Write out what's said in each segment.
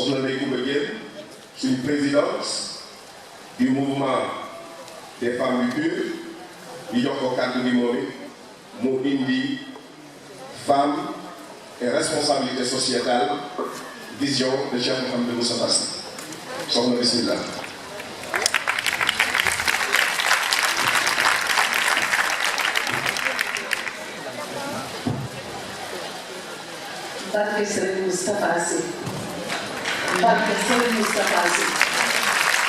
soxna Ndeye Coumba Diène suñu présidente du mouvement des femmes du PUR di jox ko kàddu gi moom it mu indi femme et responsabilité sociétale vision de Cheikh Mouhamadou Moustapha Sy soxna bismillah. barke Serigne Moustapha Sy barke Serigne Moustapha Sy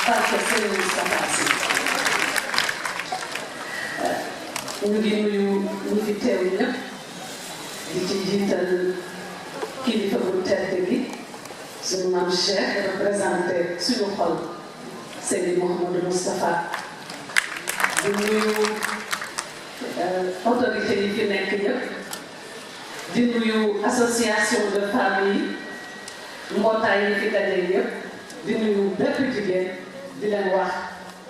barke Serigne Moustapha Sy ñu ngi nuyu ñi fi teew ñëpp di ci jiital kilifa bu tedd gi suñu maam Cheikh représenté suñu xol Serigne Mouhamadou Moustapha di nuyu autorité yi fi nekk ñëpp di nuyu association de famille mbootaay yi fi daje yëpp di nuyu bépp jigéen di leen wax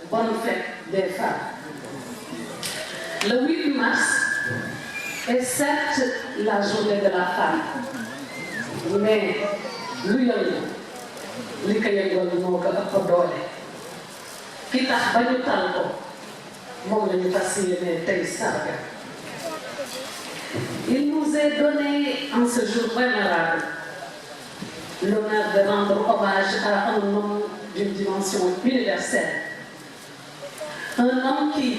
bonne fête des femmes. Le 8 mars est certes la journée de la femme mais lu yëngu li ko yëngal moo ko ëpp doole ki tax ba ñu tal ko moom la ñu fas yéene tey sargal. Il nous est donné en ce jour vénérable l'honneur de rendre hommage à un homme d'une dimension universelle. Un homme qui,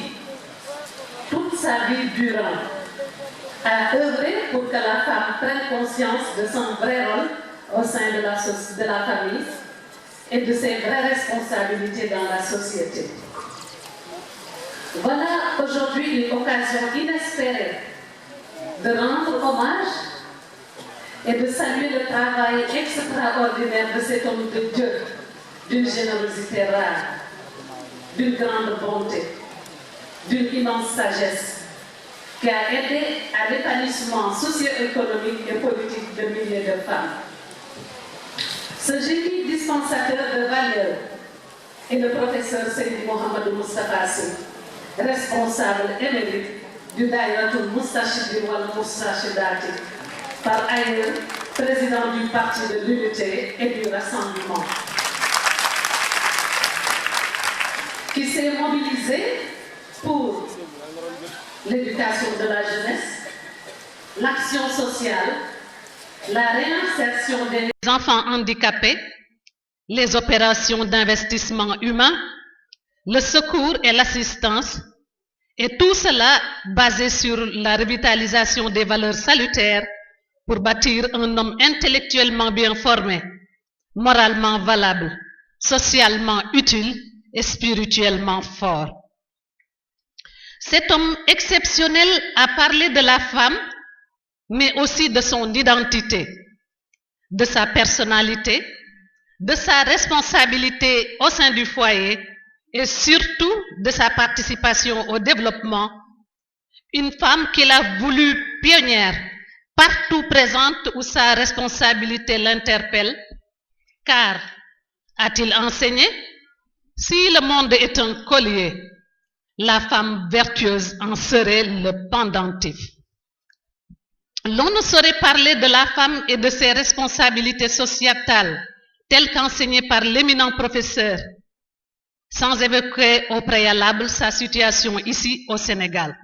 toute sa vie durant, a œuvré pour que la femme prenne conscience de son vrai rôle au sein de la famille et de ses vraies responsabilités dans la société. Voilà aujourd'hui une occasion inespérée de rendre hommage et de saluer le travail extraordinaire de cet homme de Dieu, d'une générosité rare, d'une grande bonté, d'une immense sagesse, qui a aidé à l'épanouissement socio-économique et politique de milliers de femmes. Ce génie dispensateur de valeurs est le professeur Serigne Mouhamadou Moustapha Sy, responsable émérite du Daïratul Moustachidine wal Moustachidati, par ailleurs président du Parti de l'Unité et du Rassemblement, qui s'est mobilisé pour l'éducation de la jeunesse, l'action sociale, la réinsertion des enfants handicapés, les opérations d'investissement humain, le secours et l'assistance, et tout cela basé sur la revitalisation des valeurs salutaires pour bâtir un homme intellectuellement bien formé, moralement valable, socialement utile et spirituellement fort. Cet homme exceptionnel a parlé de la femme, mais aussi de son identité, de sa personnalité, de sa responsabilité au sein du foyer et surtout de sa participation au développement. Une femme qu'il a voulu pionnière, partout présente où sa responsabilité l'interpelle, car, a-t-il enseigné, si le monde est un collier, la femme vertueuse en serait le pendentif. L'on ne saurait parler de la femme et de ses responsabilités sociétales, telles qu'enseignées par l'éminent professeur, sans évoquer au préalable sa situation ici au Sénégal.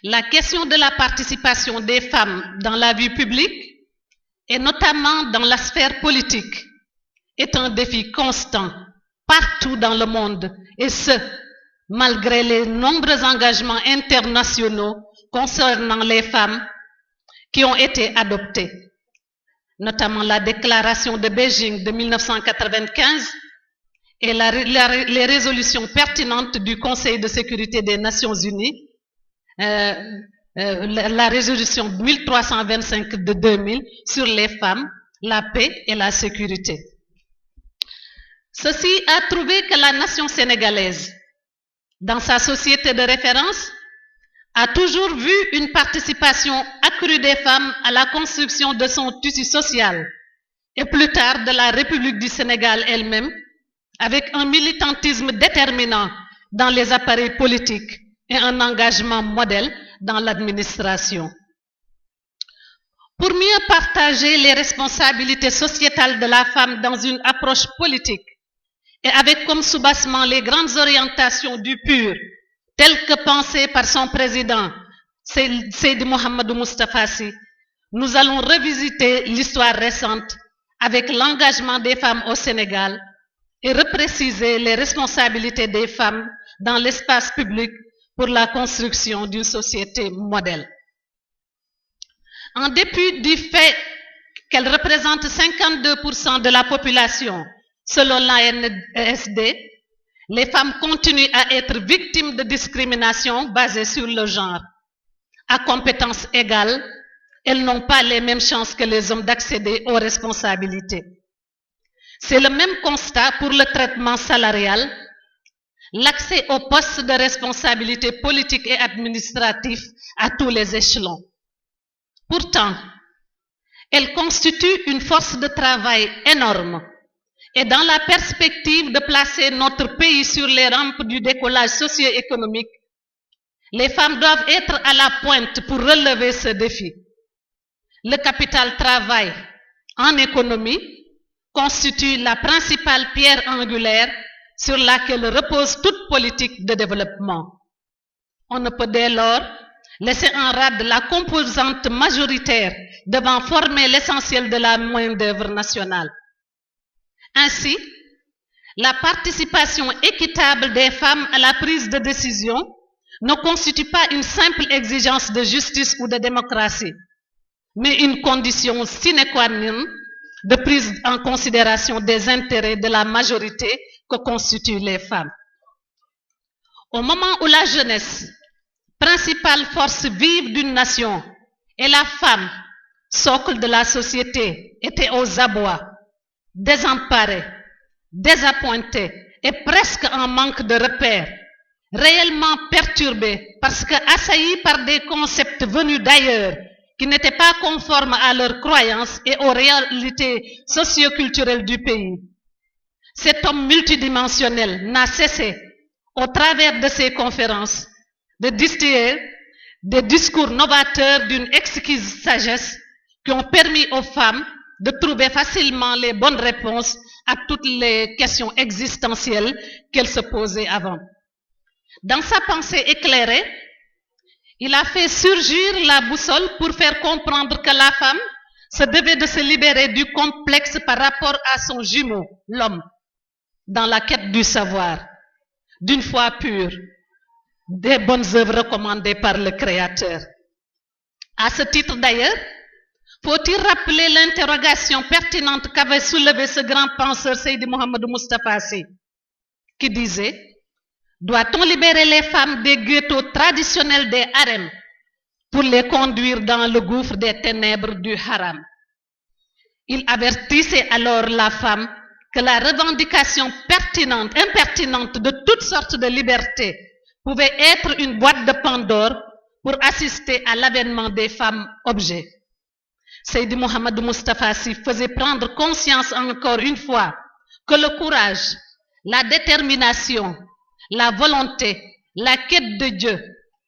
La question de la participation des femmes dans la vie publique, et notamment dans la sphère politique, est un défi constant partout dans le monde, et ce, malgré les nombreux engagements internationaux concernant les femmes qui ont été adoptés, notamment la déclaration de Beijing de 1995 et les résolutions pertinentes du Conseil de sécurité des Nations Unies, la résolution 1325 de 2000 sur les femmes, la paix et la sécurité. Ceci a trouvé que la nation sénégalaise, dans sa société de référence, a toujours vu une participation accrue des femmes à la construction de son tissu social et plus tard de la République du Sénégal elle-même, avec un militantisme déterminant dans les appareils politiques et un engagement modèle dans l'administration. Pour mieux partager les responsabilités sociétales de la femme dans une approche politique et avec comme soubassement les grandes orientations du PUR, telles que pensées par son président, Seydi Mouhamadou Moustapha Sy, nous allons revisiter l'histoire récente avec l'engagement des femmes au Sénégal et repréciser les responsabilités des femmes dans l'espace public pour la construction d'une société modèle. En dépit du fait qu'elles représentent 52% de la population, selon l'ANSD, les femmes continuent à être victimes de discrimination basée sur le genre. À compétences égales, elles n'ont pas les mêmes chances que les hommes d'accéder aux responsabilités. C'est le même constat pour le traitement salarial, l'accès aux postes de responsabilité politique et administratif à tous les échelons. Pourtant, elles constituent une force de travail énorme et dans la perspective de placer notre pays sur les rampes du décollage socio-économique, les femmes doivent être à la pointe pour relever ce défi. Le capital travail en économie constitue la principale pierre angulaire sur laquelle repose toute politique de développement. On ne peut dès lors laisser en rade la composante majoritaire devant former l'essentiel de la main-d'œuvre nationale. Ainsi, la participation équitable des femmes à la prise de décision ne constitue pas une simple exigence de justice ou de démocratie, mais une condition sine qua non de prise en considération des intérêts de la majorité que constituent les femmes. Au moment où la jeunesse, principale force vive d'une nation, et la femme, socle de la société, était aux abois, désemparée, désappointée et presque en manque de repères, réellement perturbée parce que assaillie par des concepts venus d'ailleurs qui n'étaient pas conformes à leurs croyances et aux réalités socio-culturelles du pays. Cet homme multidimensionnel n'a cessé, au travers de ses conférences, de distiller des discours novateurs d'une exquise sagesse qui ont permis aux femmes de trouver facilement les bonnes réponses à toutes les questions existentielles qu'elles se posaient avant. Dans sa pensée éclairée, il a fait surgir la boussole pour faire comprendre que la femme se devait de se libérer du complexe par rapport à son jumeau, l'homme, dans la quête du savoir, d'une foi pure, des bonnes œuvres recommandées par le Créateur. À ce titre d'ailleurs, faut-il rappeler l'interrogation pertinente qu'avait soulevée ce grand penseur Seydi Mouhamadou Moustapha Sy, qui disait: doit-on libérer les femmes des ghettos traditionnels des harems pour les conduire dans le gouffre des ténèbres du haram? Il avertissait alors la femme que la revendication impertinente de toutes sortes de libertés pouvait être une boîte de Pandore pour assister à l'avènement des femmes objets. Seydi Mouhamadou Moustapha Sy faisait prendre conscience encore une fois que le courage, la détermination, la volonté, la quête de Dieu,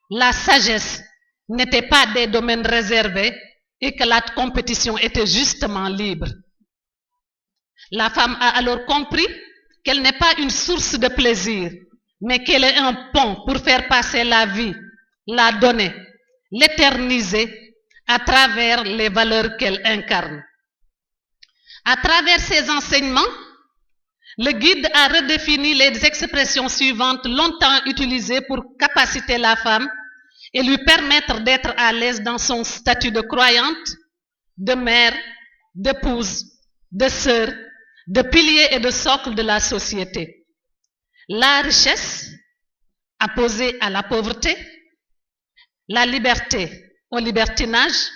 la sagesse n'étaient pas des domaines réservés et que la compétition était justement libre. La femme a alors compris qu'elle n'est pas une source de plaisir, mais qu'elle est un pont pour faire passer la vie, la donner, l'éterniser à travers les valeurs qu'elle incarne. À travers ses enseignements, le guide a redéfini les expressions suivantes longtemps utilisées pour capaciter la femme et lui permettre d'être à l'aise dans son statut de croyante, de mère, d'épouse, de sœur, de pilier et de socle de la société. La richesse opposée à la pauvreté, la liberté au libertinage,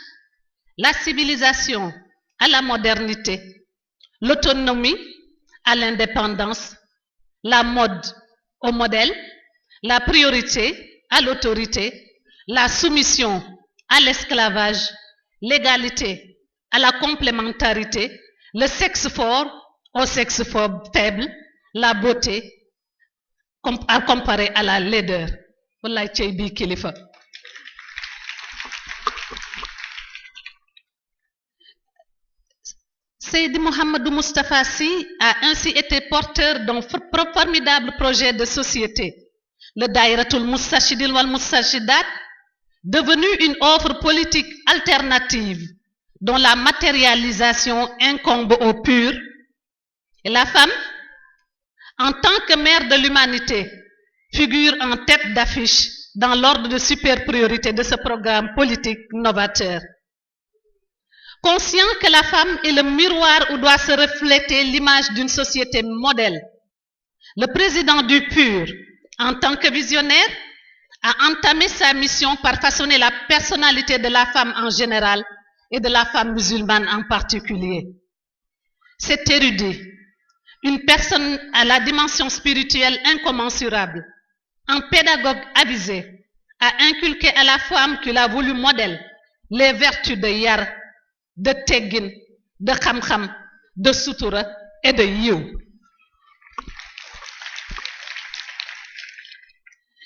la civilisation à la modernité, l'autonomie à l'indépendance, la mode au modèle, la priorité à l'autorité, la soumission à l'esclavage, l'égalité à la complémentarité, le sexe fort au sexe faible, la beauté à comparer à la laideur. Wallaay cey bii kilifa. Seydi Mouhamadou Moustapha Sy a ainsi été porteur d'un formidable projet de société, le Daïratul Moustachidine wal Moustarchidat, devenu une offre politique alternative dont la matérialisation incombe au pur. Et la femme, en tant que mère de l'humanité, figure en tête d'affiche dans l'ordre de super priorité de ce programme politique novateur. Conscient que la femme est le miroir où doit se refléter l'image d'une société modèle, le président du PUR, en tant que visionnaire, a entamé sa mission par façonner la personnalité de la femme en général et de la femme musulmane en particulier. Cet érudit, une personne à la dimension spirituelle incommensurable, un pédagogue avisé, a inculqué à la femme qu'il a voulu modèle les vertus de yar, de teggin, de xam-xam, de sutura et de yiw.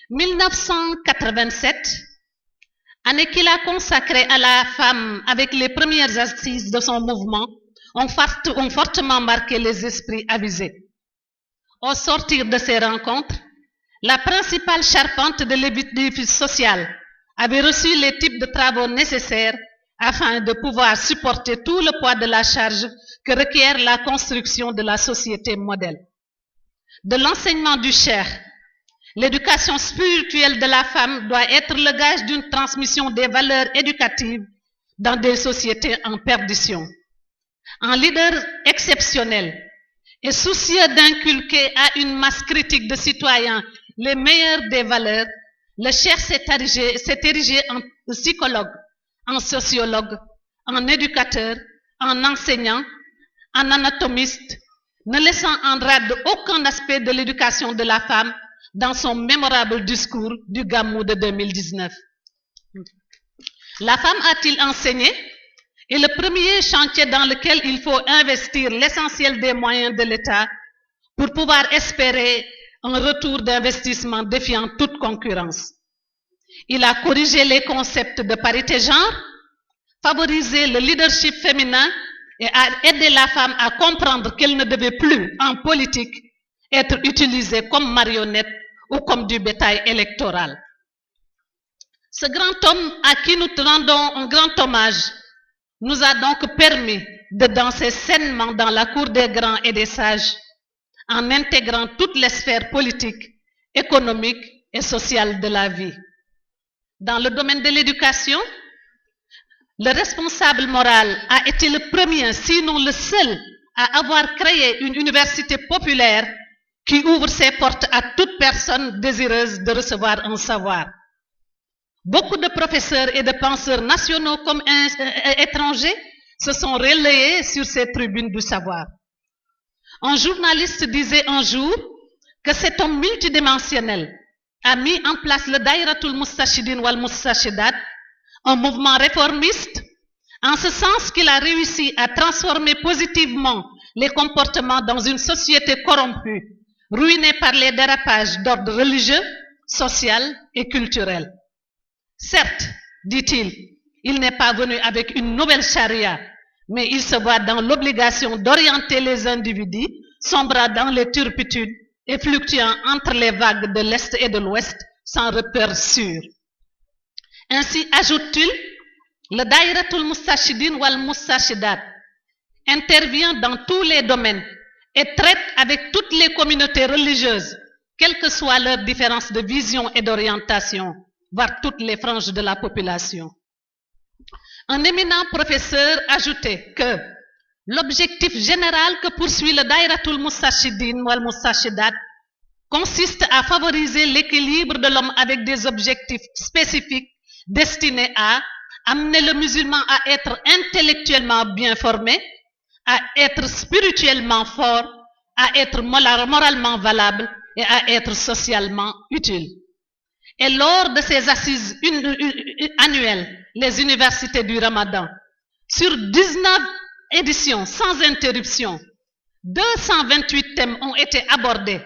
1987, année qu'il a consacrée à la femme avec les premières assises de son mouvement, ont fortement marqué les esprits avisés. Au sortir de ces rencontres, la principale charpente de l'édifice social avait reçu les types de travaux nécessaires afin de pouvoir supporter tout le poids de la charge que requiert la construction de la société modèle. De l'enseignement du Cheikh, l'éducation spirituelle de la femme doit être le gage d'une transmission des valeurs éducatives dans des sociétés en perdition. Un leader exceptionnel et soucieux d'inculquer à une masse critique de citoyens les meilleures des valeurs, le Cheikh s'est érigé en psychologue, en sociologue, en éducateur, en enseignant, en anatomiste, ne laissant en rade aucun aspect de l'éducation de la femme dans son mémorable discours du Gamou de 2019. La femme a-t-il enseigné est le premier chantier dans lequel il faut investir l'essentiel des moyens de l'État pour pouvoir espérer un retour d'investissement défiant toute concurrence. Il a corrigé les concepts de parité genre, favorisé le leadership féminin et a aidé la femme à comprendre qu'elle ne devait plus, en politique, être utilisée comme marionnette ou comme du bétail électoral. Ce grand homme à qui nous rendons un grand hommage nous a donc permis de danser sainement dans la cour des grands et des sages en intégrant toutes les sphères politiques, économiques et sociales de la vie. Dans le domaine de l'éducation, le responsable moral a été le premier, sinon le seul, à avoir créé une université populaire qui ouvre ses portes à toute personne désireuse de recevoir un savoir. Beaucoup de professeurs et de penseurs nationaux comme étrangers se sont relayés sur ces tribunes du savoir. Un journaliste disait un jour que cet homme multidimensionnel a mis en place le Daïratul Moustachidine wal Moustarchidat, un mouvement réformiste, en ce sens qu'il a réussi à transformer positivement les comportements dans une société corrompue, ruinée par les dérapages d'ordre religieux, social et culturel. Certes, dit-il, il n'est pas venu avec une nouvelle charia, mais il se voit dans l'obligation d'orienter les individus, sombrant dans les turpitudes et fluctuant entre les vagues de l'Est et de l'Ouest sans repère sûr. Ainsi, ajoute-t-il, le Daïratul Moustachidine wal Moustarchidat intervient dans tous les domaines et traite avec toutes les communautés religieuses, quelles que soient leurs différences de vision et d'orientation, voire toutes les franges de la population. Un éminent professeur ajoutait que l'objectif général que poursuit le Daïratul Moustachidine wal Moustarchidat consiste à favoriser l'équilibre de l'homme avec des objectifs spécifiques destinés à amener le musulman à être intellectuellement bien formé, à être spirituellement fort, à être moralement valable et à être socialement utile. Et lors de ces assises annuelles, les universités du Ramadan, sur 19 éditions sans interruption, 228 thèmes ont été abordés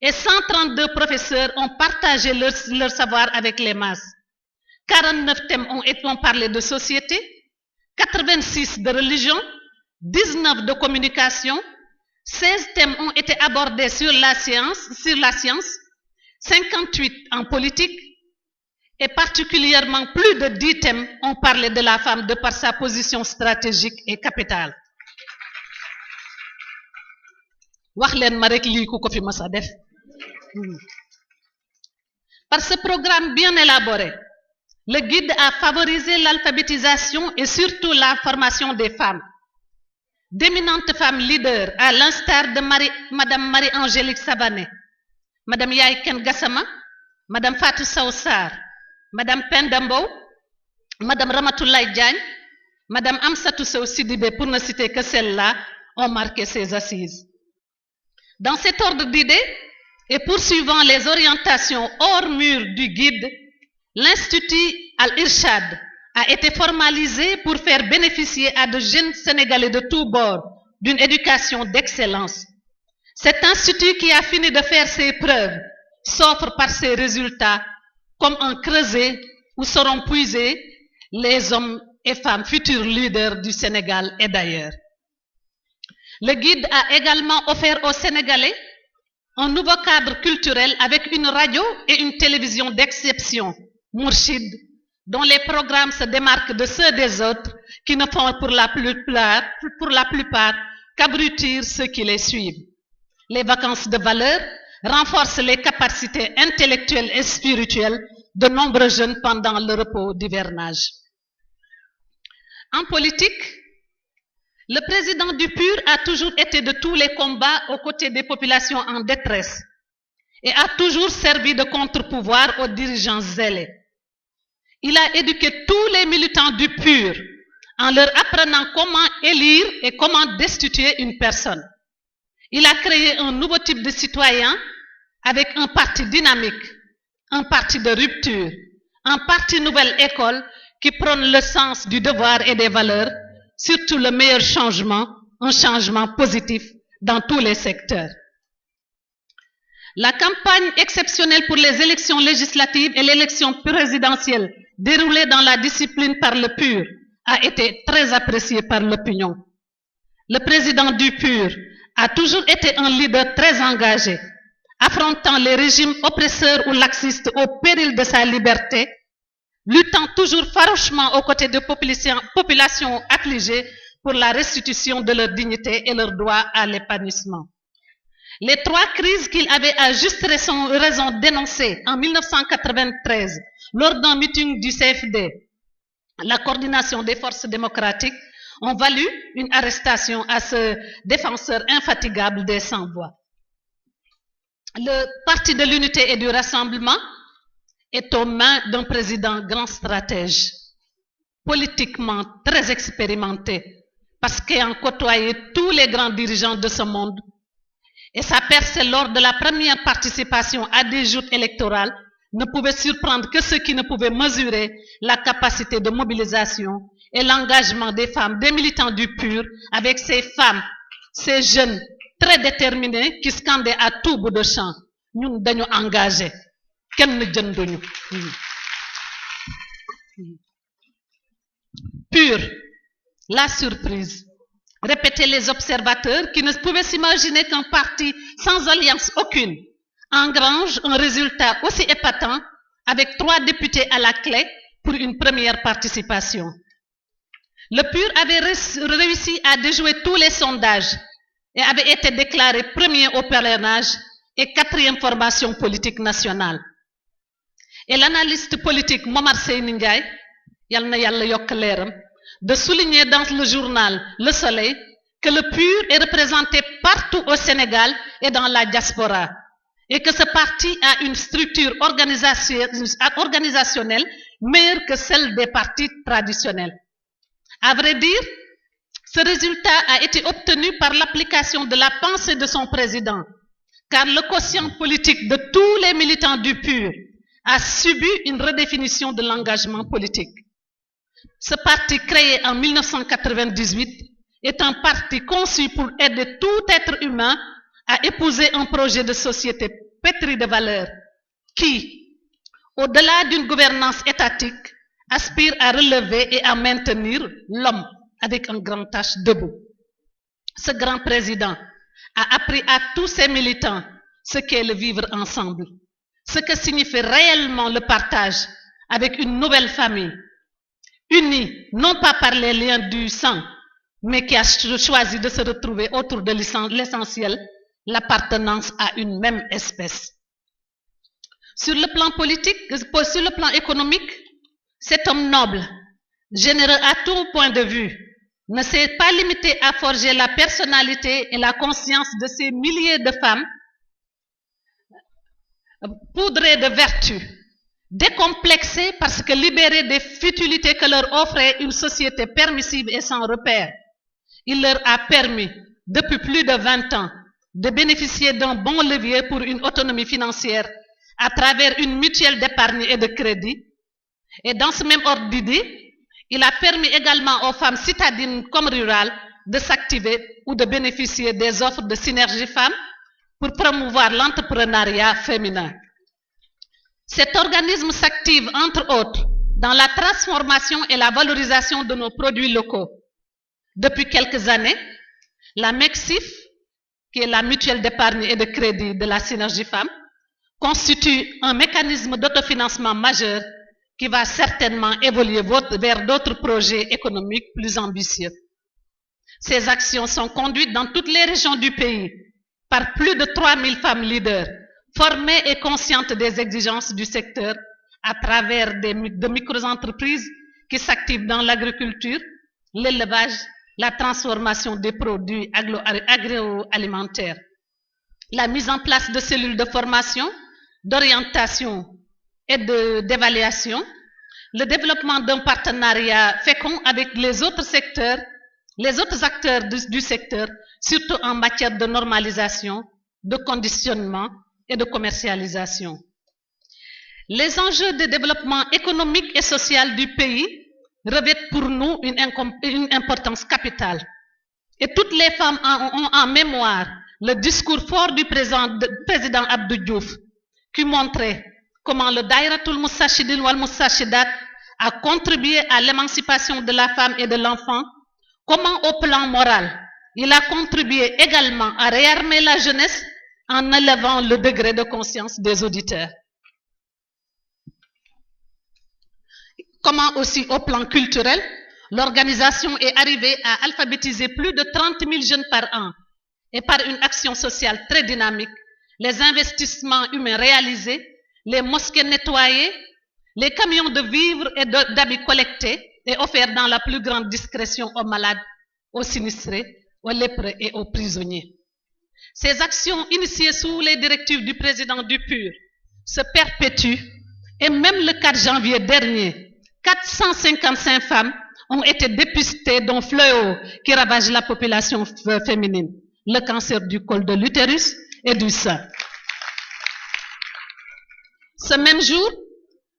et 132 professeurs ont partagé leur savoir avec les masses. 49 thèmes ont parlé de société, 86 de religion, 19 de communication, 16 thèmes ont été abordés sur la science, 58 en politique, et particulièrement plus de 10 thèmes ont parlé de la femme de par sa position stratégique et capitale. Wax leen ma rek lii ku ko fi mës a def. Par ce programme bien élaboré, le guide a favorisé l'alphabétisation et surtout la formation des femmes. D'éminentes femmes leaders, à l'instar de Madame Marie-Angélique Savané, Madame Yaye Ken Gassama, Madame Fatou Sow Sarr, Madame Penda Mbow, Madame Ramatoulaye Diagne, Madame Amsatou Sow Sidibé, pour ne citer que celles-là, ont marqué ces assises. Dans cet ordre d'idées, et poursuivant les orientations hors mur du guide, l'Institut Al-Irshad a été formalisé pour faire bénéficier à de jeunes Sénégalais de tous bords d'une éducation d'excellence. Cet institut qui a fini de faire ses preuves s'offre par ses résultats comme un creuset où seront puisés les hommes et femmes futurs leaders du Sénégal et d'ailleurs. Le guide a également offert aux Sénégalais un nouveau cadre culturel avec une radio et une télévision d'exception, Mourchid, dont les programmes se démarquent de ceux des autres qui ne font pour la plupart qu'abrutir ceux qui les suivent. Les vacances de valeur renforcent les capacités intellectuelles et spirituelles de nombreux jeunes pendant le repos d'hivernage. En politique, le président du PUR a toujours été de tous les combats aux côtés des populations en détresse et a toujours servi de contre-pouvoir aux dirigeants zélés. Il a éduqué tous les militants du PUR en leur apprenant comment élire et comment destituer une personne. Il a créé un nouveau type de citoyen avec un parti dynamique, un parti de rupture, un parti nouvelle école qui prône le sens du devoir et des valeurs, surtout le meilleur changement, un changement positif dans tous les secteurs. La campagne exceptionnelle pour les élections législatives et l'élection présidentielle déroulée dans la discipline par le PUR a été très appréciée par l'opinion. Le président du PUR a toujours été un leader très engagé, affrontant les régimes oppresseurs ou laxistes au péril de sa liberté, luttant toujours farouchement aux côtés de populations affligées pour la restitution de leur dignité et leur droit à l'épanouissement. Les 3 crises qu'il avait à juste raison dénoncées en 1993 lors d'un meeting du CFD, la coordination des forces démocratiques, ont valu une arrestation à ce défenseur infatigable des sans-voix. Le Parti de l'Unité et du Rassemblement est aux mains d'un président grand stratège, politiquement très expérimenté, parce qu'ayant côtoyé tous les grands dirigeants de ce monde, et sa percée lors de la première participation à des joutes électorales ne pouvait surprendre que ceux qui ne pouvaient mesurer la capacité de mobilisation et l'engagement des femmes, des militants du PUR, avec ces femmes, ces jeunes très déterminés qui scandaient à tout bout de champ. Nous dañu engagés. Kenn jënduñu. PUR, la surprise. Répétaient les observateurs qui ne pouvaient s'imaginer qu'un parti sans alliance aucune engrange un résultat aussi épatant avec 3 députés à la clé pour une première participation. Le PUR avait réussi à déjouer tous les sondages et avait été déclaré premier au parrainage et 4e formation politique nationale. Et l'analyste politique Momar Seyni Ndiaye, yal na Yàlla yokk leeram, de souligner dans le journal Le Soleil que le PUR est représenté partout au Sénégal et dans la diaspora et que ce parti a une structure organisationnelle meilleure que celle des partis traditionnels. À vrai dire, ce résultat a été obtenu par l'application de la pensée de son président, car le quotient politique de tous les militants du PUR a subi une redéfinition de l'engagement politique. Ce parti créé en 1998 est un parti conçu pour aider tout être humain à épouser un projet de société pétri de valeurs qui, au-delà d'une gouvernance étatique, aspire à relever et à maintenir l'homme avec un grand H debout. ce grand président a appris à tous ses militants ce qu'est le vivre ensemble, ce que signifie réellement le partage avec une nouvelle famille, unie non pas par les liens du sang, mais qui a choisi de se retrouver autour de l'essentiel, l'appartenance à une même espèce. Sur le plan politique, sur le plan économique, cet homme noble, généreux à tout point de vue, ne s'est pas limité à forger la personnalité et la conscience de ces milliers de femmes poudrées de vertu, décomplexées parce que libérées des futilités que leur offrait une société permissive et sans repère. Il leur a permis, depuis plus de 20 ans, de bénéficier d'un bon levier pour une autonomie financière à travers une mutuelle d'épargne et de crédit. Et dans ce même ordre d'idée, il a permis également aux femmes citadines comme rurales de s'activer ou de bénéficier des offres de synergie femmes pour promouvoir l'entrepreneuriat féminin. Cet organisme s'active, entre autres, dans la transformation et la valorisation de nos produits locaux. Depuis quelques années, la MECSIF, qui est la mutuelle d'épargne et de crédit de la synergie femmes, constitue un mécanisme d'autofinancement majeur qui va certainement évoluer vers d'autres projets économiques plus ambitieux. Ces actions sont conduites dans toutes les régions du pays par plus de 3000 femmes leaders, formées et conscientes des exigences du secteur à travers de micro-entreprises qui s'activent dans l'agriculture, l'élevage, la transformation des produits agroalimentaires, la mise en place de cellules de formation, d'orientation et d'évaluation, le développement d'un partenariat fécond avec les autres secteurs, les autres acteurs du secteur, surtout en matière de normalisation, de conditionnement et de commercialisation. Les enjeux de développement économique et social du pays revêtent pour nous une importance capitale. Et toutes les femmes ont en mémoire le discours fort du président Abdou Diouf, qui montrait comment le Daïratul Moussachidine wal Moussachidate a contribué à l'émancipation de la femme et de l'enfant, comment au plan moral, il a contribué également à réarmer la jeunesse en élevant le degré de conscience des auditeurs. Comment aussi au plan culturel, l'organisation est arrivée à alphabétiser plus de 30 000 jeunes par an et par une action sociale très dynamique, les investissements humains réalisés, les mosquées nettoyées, les camions de vivres et d'habits collectés et offerts dans la plus grande discrétion aux malades, aux sinistrés, aux lépreux et aux prisonniers. Ces actions initiées sous les directives du président du PUR se perpétuent et même le 4 janvier dernier, 455 femmes ont été dépistées d'un fléau qui ravage la population féminine, le cancer du col de l'utérus et du sein. Ce même jour,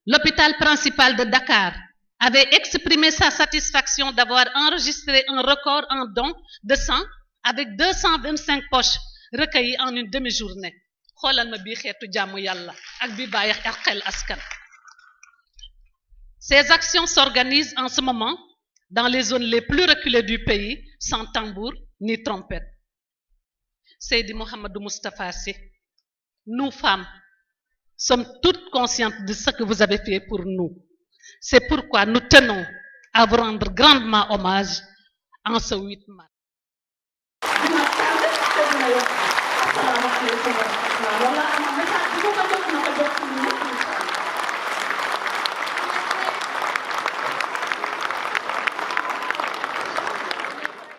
l'hôpital principal de Dakar avait exprimé sa satisfaction d'avoir enregistré un record en dons de sang avec 225 poches recueillies en une demi-journée. Ces actions s'organisent en ce moment dans les zones les plus reculées du pays, sans tambour ni trompette. Seydi Mohamedou Moustapha Sy, nous femmes sommes toutes conscientes de ce que vous avez fait pour nous. C'est pourquoi nous tenons à vous rendre grandement hommage en ce 8 mars.